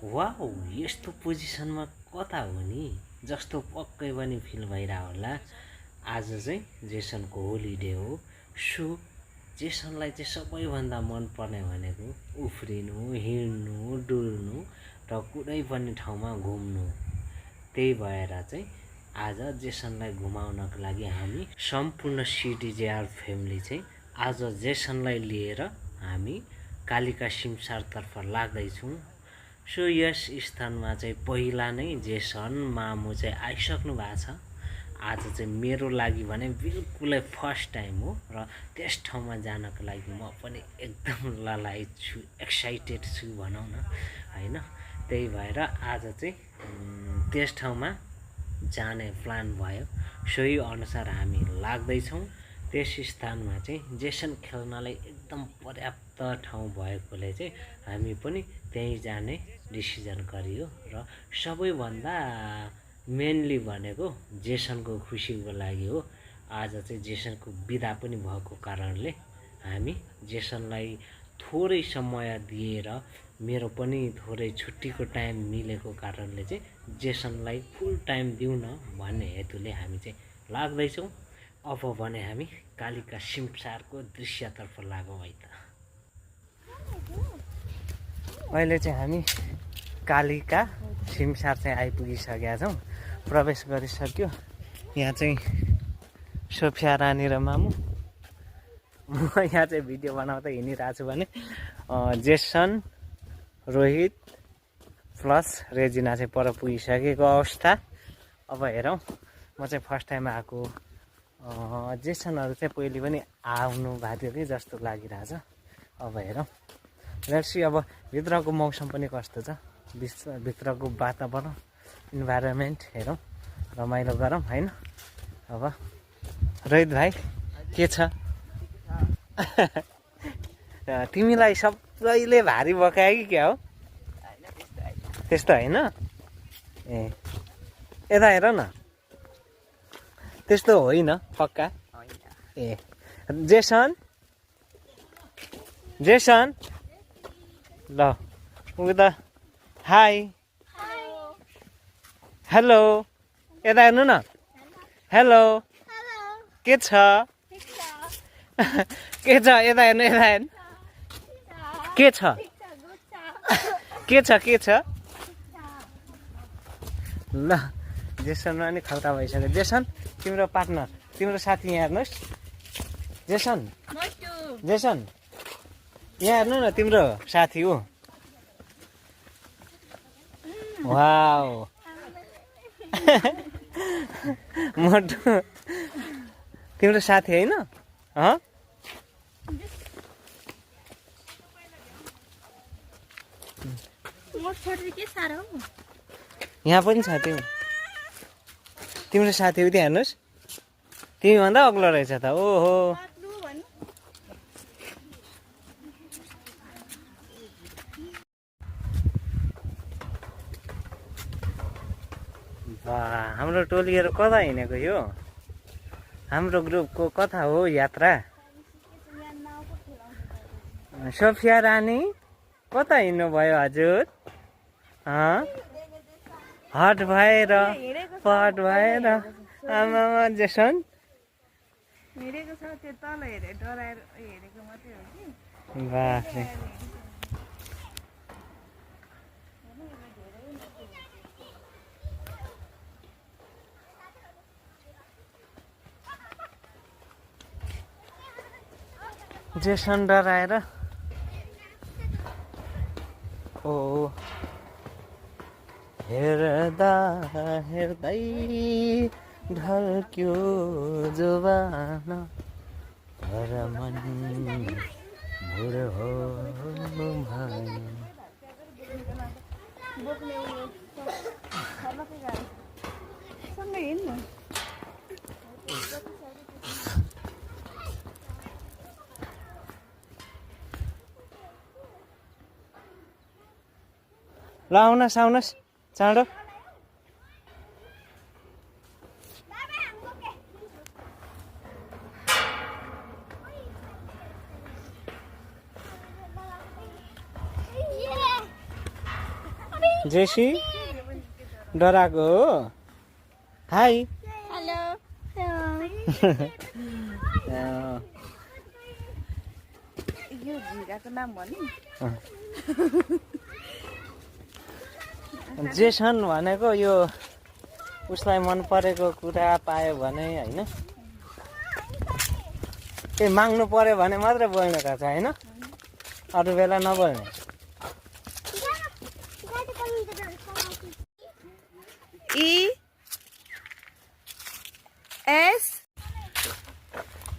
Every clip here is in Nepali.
वाउ यस्तो पोजिसनमा कता हो नि जस्तो पक्कै पनि फिल भइरहेको होला। आज चाहिँ जेसनको होलिडे हो। सो जेसनलाई चाहिँ सबैभन्दा मनपर्ने भनेको उफ्रिनु, हिँड्नु, डुल्नु र कुनै पनि ठाउँमा घुम्नु। त्यही भएर चाहिँ आज जेसनलाई घुमाउनको लागि हामी सम्पूर्ण सिडिजेआर फ्यामिली चाहिँ आज जेसनलाई लिएर हामी कालिका सिमसारतर्फ लाग्दैछौँ। सो यस स्थानमा चाहिँ पहिला नै जेसन मामु चाहिँ आइसक्नु भएको छ। आज चाहिँ मेरो लागि भने बिल्कुलै फर्स्ट टाइम हो र त्यस ठाउँमा जानको लागि म पनि एकदम ललायत छु, एक्साइटेड छु भनौँ न होइन। त्यही भएर आज चाहिँ त्यस ठाउँमा जाने प्लान भयो। सोही अनुसार हामी लाग्दैछौँ। त्यस स्थानमा चाहिँ जेसन खेल्नलाई एकदम पर्याप्त ठाउँ भएकोले चाहिँ हामी पनि त्यहीँ जाने डिसिजन गरियो र सबैभन्दा मेनली भनेको जेसनको खुसीको लागि हो। आज चाहिँ जेसनको बिदा पनि भएको कारणले हामी जेसनलाई थोरै समय दिएर मेरो पनि थोरै छुट्टीको टाइम मिलेको कारणले चाहिँ जेसनलाई फुल टाइम दिउँ न भन्ने हेतुले हामी चाहिँ लाग्दैछौँ। अब भने हामी कालिका सिमसारको दृश्यतर्फ लागौँ है त। अहिले चाहिँ हामी कालिका सिमसार चाहिँ आइपुगिसकेका छौँ, प्रवेश गरिसक्यो। यहाँ चाहिँ सोफिया रानी र मामु, म यहाँ चाहिँ भिडियो बनाउँदै हिँडिरहेको छु भने जेसन, रोहित प्लस रेजिना चाहिँ पर पुगिसकेको अवस्था। अब हेरौँ, म चाहिँ फर्स्ट टाइम आएको। जेसनहरू चाहिँ पहिले पनि आउनु भएको थियो कि जस्तो लागिरहेछ। अब हेरौँ, लेट्स सी अब भित्रको मौसम पनि कस्तो छ, भित्रको वातावरण, इन्भाइरोमेन्ट हेरौँ, रमाइलो गरौँ होइन। अब रोहित भाइ के छ? तिमीलाई सबैले भारी बोकायो कि क्या हो? त्यस्तो होइन ए, यता हेर न, त्यस्तो होइन पक्का ए। जेसन जेसन ल उता हाई हेलो, यता हेर्नु न, हेलो के छ? के छ? यता हेर्नु, यता हेर्नु, के छ? के छ? के छ? ल जेसनमा नि खतरा भइसक्यो। जेसन तिम्रो पार्टनर, तिम्रो साथी यहाँ हेर्नुहोस्। जेसन जेसन यहाँ हेर्नु न, तिम्रो साथी हो। वाउ मोटु तिम्रो साथी होइन? यहाँ पनि छ तिम्रो साथी हो, त्यहाँ हेर्नुहोस्। तिमीभन्दा अग्लो रहेछ त। ओहो वाह, हाम्रो टोलीहरू कता हिँडेको यो? हाम्रो ग्रुपको कता हो यात्रा? सोफिया रानी कता हिँड्नु भयो हजुर? हट भएर पट भएर आमामा जेसन हिँडेको छ, त्यो तल हेरे डराएर हेरेको मात्रै हो कि। बाफ्रे, जेसन डराएर ओ हेर्दा हेर्दै ढल्क्यो जुबान तर मन बुढो हो भयो। ल आउनुहोस् आउनुहोस् चाँडो। जेसी डराएको हो हाई हेलो यो झिँगाको नाम भन्नु जेसन भनेको यो उसलाई मन परेको कुरा पायो भने होइन ए माग्नु पर्यो भने मात्रै बोल्ने रहेछ होइन अरू बेला नबोल्ने ES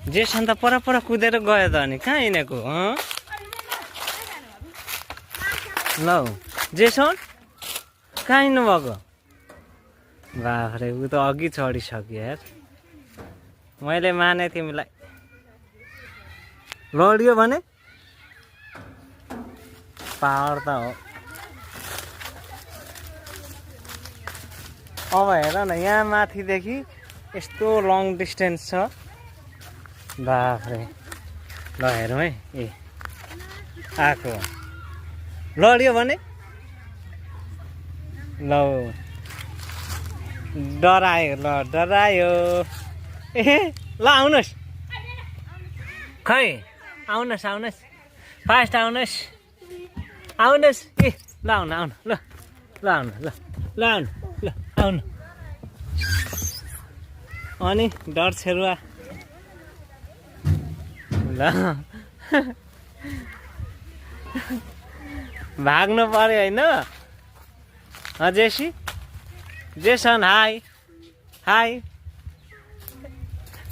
जेसन त पर कुदेर गयो त अनि कहाँ हिँडेको ल जेसन कहाँ हिँड्नु भएको बाफ्रे ऊ त अघि चढिसक्यो यार मैले माने तिमीलाई लडियो भने पावर त हो अब हेर न यहाँ माथिदेखि यस्तो लङ डिस्टेन्स छ बाफ्रे ल हेरौँ है ए आएको लड्यो भने ल डरायो ल डरायो ए ल आउनुहोस् खै आउनुहोस् आउनुहोस् फास्ट आउनुहोस् आउनुहोस् ए ल आउनु आउनु ल ल आउनु ल ल आउनु ल आउनु अनि डर छेरुवा ल भाग्नु पर्यो होइन जेसी जेसन हाई हाई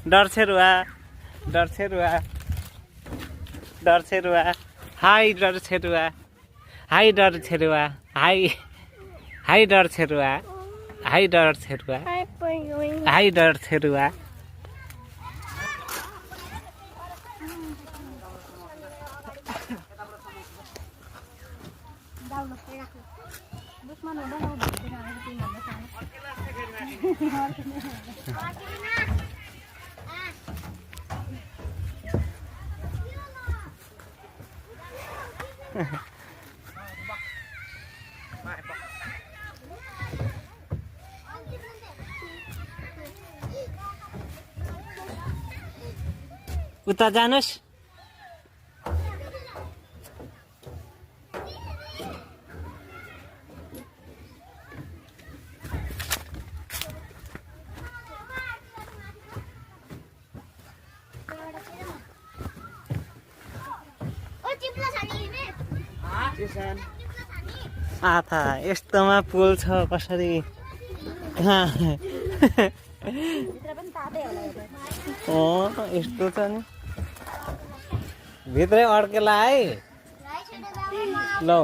डर छेरुवा डर छेरुवा डर छेरुवा हाई डर छेरुवा हाई डर छेरुवा हाई हाई डर छेरुवा हाई डर छेरुवा हाई डर छेरुवा उता जानुहोस् आथा यस्तोमा पुल छ कसरी कहाँ यस्तो छ नि भित्रै अड्केला है लौ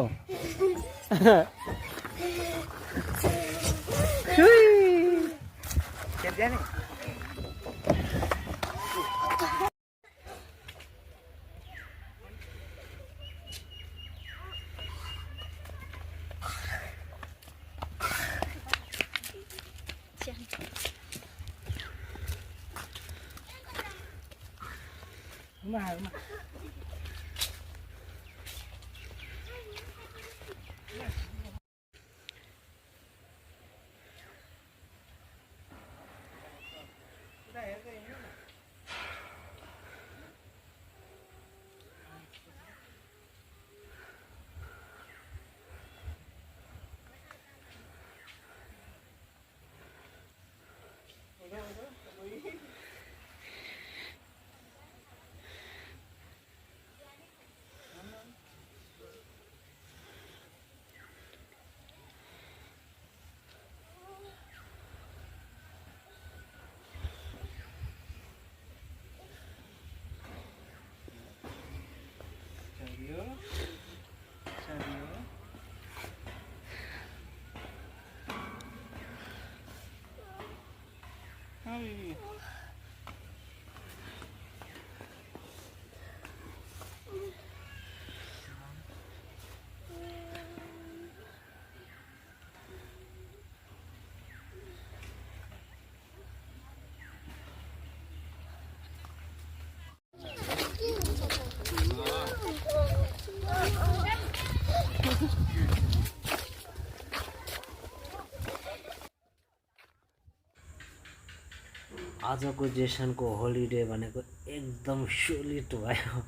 आजको जेसनको होलिडे भनेको एकदम सोलिड भयो,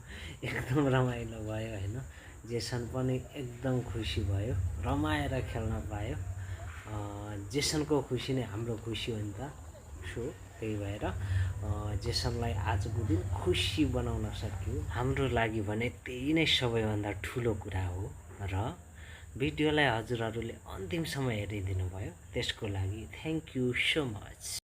एकदम रमाइलो भयो होइन। जेसन पनि एकदम खुसी भयो, रमाएर खेल्न पायो। जेसनको खुसी नै हाम्रो खुसी हो नि त। सो त्यही भएर जेसनलाई आजको दिन खुसी बनाउन सक्यो हाम्रो लागि भने त्यही नै सबैभन्दा ठुलो कुरा हो। र भिडियोलाई हजुरहरूले अन्तिमसम्म हेरिदिनु भयो त्यसको लागि थ्याङ्क यू सो मच।